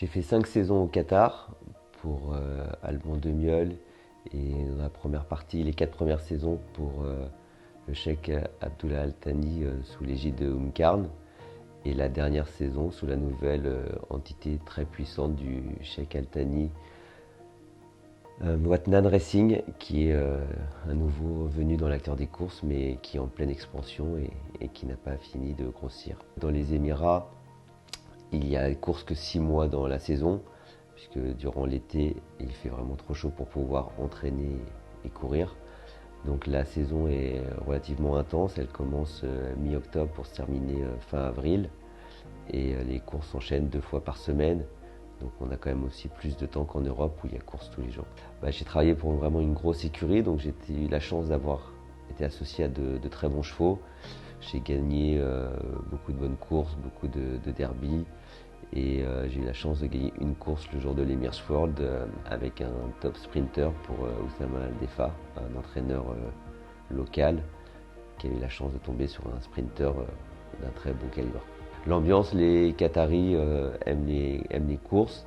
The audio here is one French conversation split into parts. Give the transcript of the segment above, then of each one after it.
J'ai fait 5 saisons au Qatar pour Alban de Mieulle et dans la première partie, les 4 premières saisons pour le cheikh Abdullah Al Thani sous l'égide de Karn et la dernière saison sous la nouvelle entité très puissante du cheikh Al Thani, Watnan Racing, qui est un nouveau venu dans l'acteur des courses mais qui est en pleine expansion et qui n'a pas fini de grossir. Dans les Émirats, il y a course que 6 mois dans la saison, puisque durant l'été, il fait vraiment trop chaud pour pouvoir entraîner et courir. Donc la saison est relativement intense, elle commence mi-octobre pour se terminer fin avril. Et les courses s'enchaînent 2 fois par semaine. Donc on a quand même aussi plus de temps qu'en Europe où il y a course tous les jours. J'ai travaillé pour vraiment une grosse écurie, donc j'ai eu la chance d'avoir été associé à de très bons chevaux. J'ai gagné beaucoup de bonnes courses, beaucoup de derbies. Et j'ai eu la chance de gagner une course le jour de l'Emirs World avec un top sprinter pour Oussama Al-Defa, un entraîneur local qui a eu la chance de tomber sur un sprinter d'un très bon calibre. L'ambiance, les Qataris aiment les courses,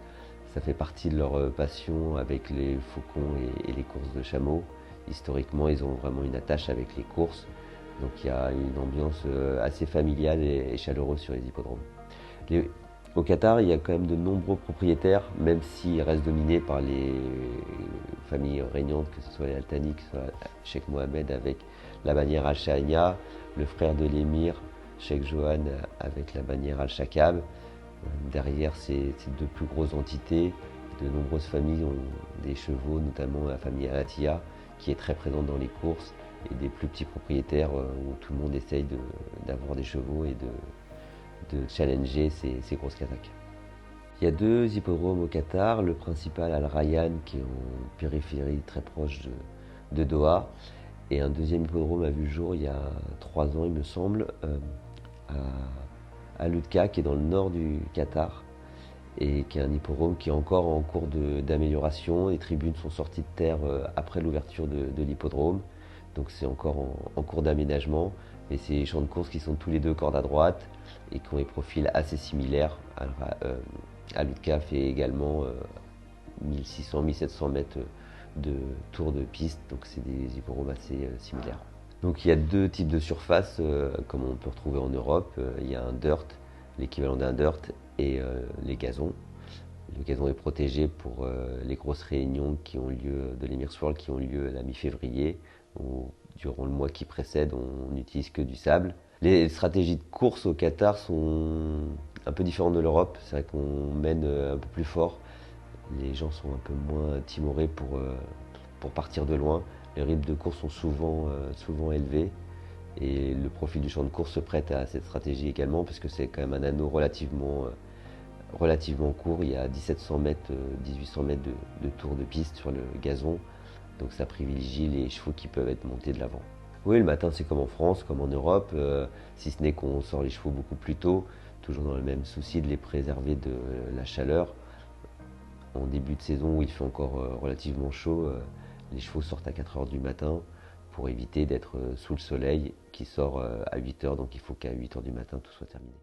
ça fait partie de leur passion avec les faucons et les courses de chameaux. Historiquement, ils ont vraiment une attache avec les courses, donc il y a une ambiance assez familiale et chaleureuse sur les hippodromes. Au Qatar, il y a quand même de nombreux propriétaires, même s'ils restent dominés par les familles régnantes, que ce soit les Al Thani, que ce soit Cheikh Mohammed avec la bannière Al-Shahania, le frère de l'émir, Cheikh Johan avec la bannière Al-Shakab. Derrière ces 2 plus grosses entités, de nombreuses familles ont des chevaux, notamment la famille Al-Attiyah, qui est très présente dans les courses, et des plus petits propriétaires où tout le monde essaye d'avoir des chevaux et de challenger ces grosses Kazakhs. Il y a 2 hippodromes au Qatar, le principal Al Rayyan qui est en périphérie très proche de Doha, et un deuxième hippodrome a vu le jour il y a 3 ans il me semble, à Al Utka qui est dans le nord du Qatar et qui est un hippodrome qui est encore en cours d'amélioration. Les tribunes sont sorties de terre après l'ouverture de l'hippodrome, donc c'est encore en cours d'aménagement. Et c'est les champs de course qui sont tous les 2 cordes à droite et qui ont des profils assez similaires. Al Utka fait également 1600-1700 mètres de tour de piste, donc c'est des hippodromes assez similaires. Donc il y a 2 types de surfaces comme on peut retrouver en Europe. Il y a un dirt, l'équivalent d'un dirt, et les gazons. Le gazon est protégé pour les grosses réunions qui ont lieu de l'Emirs World qui ont lieu à la mi-février, où durant le mois qui précède, on n'utilise que du sable. Les stratégies de course au Qatar sont un peu différentes de l'Europe. C'est vrai qu'on mène un peu plus fort. Les gens sont un peu moins timorés pour partir de loin. Les rythmes de course sont souvent élevés. Et le profil du champ de course se prête à cette stratégie également, parce que c'est quand même un anneau relativement court. Il y a 1700 mètres, 1800 mètres de tour de piste sur le gazon. Donc ça privilégie les chevaux qui peuvent être montés de l'avant. Oui, le matin c'est comme en France, comme en Europe, si ce n'est qu'on sort les chevaux beaucoup plus tôt, toujours dans le même souci de les préserver de la chaleur. En début de saison où il fait encore relativement chaud, les chevaux sortent à 4 h du matin pour éviter d'être sous le soleil qui sort à 8 h, donc il faut qu'à 8 h du matin tout soit terminé.